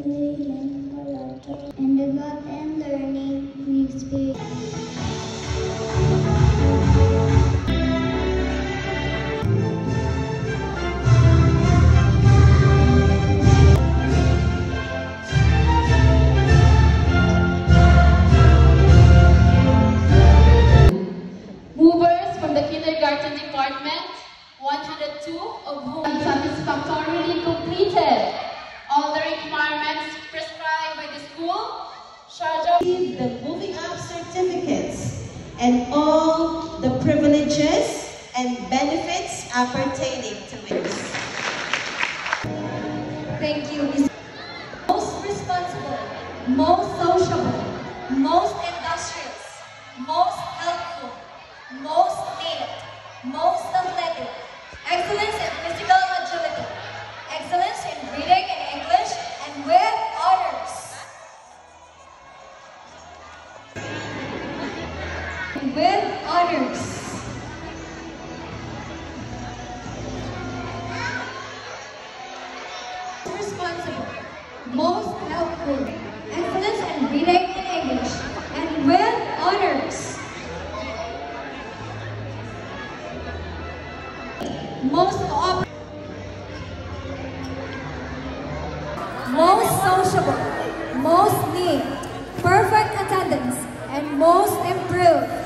And the God and learning we experience. Movers from the kindergarten department, 102 of whom satisfactorily completed all the requirements prescribed by the school. Receive the moving up certificates and all the privileges and benefits appertaining to it. Thank you, Ms. Most responsible, most sociable, most industrious, most helpful, most neat, most athletic, excellence in physical agility, excellence in reading and English, and with honors. With honors. Responsible, most helpful, excellence in reading and English, and with honors. Most sociable, most neat, perfect attendance, and most improved.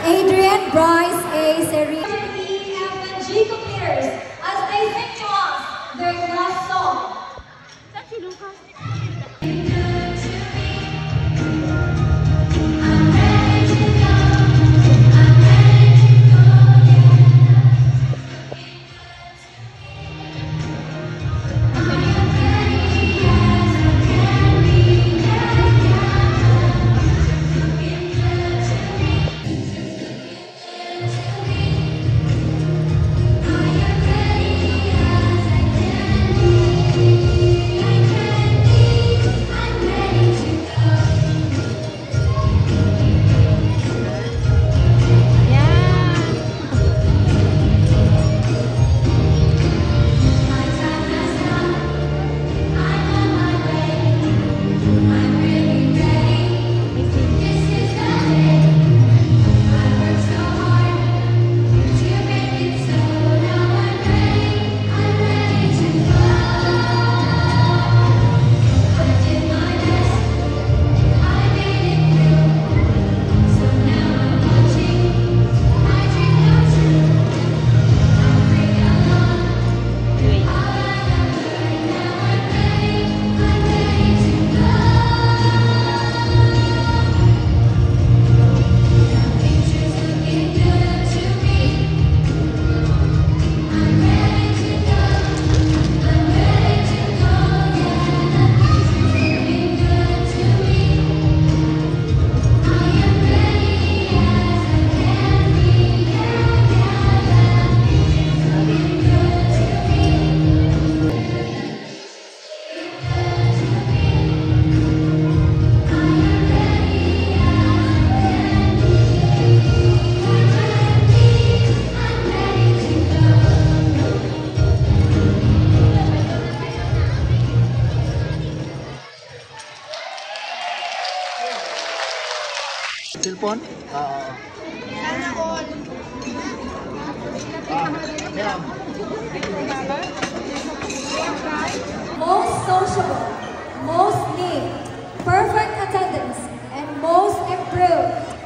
Adrian Bryce A. Seri. E, F, and G computers as they sing to us their last song. Cellphone? Sana all. Most sociable, most neat, perfect attendance, and most improved.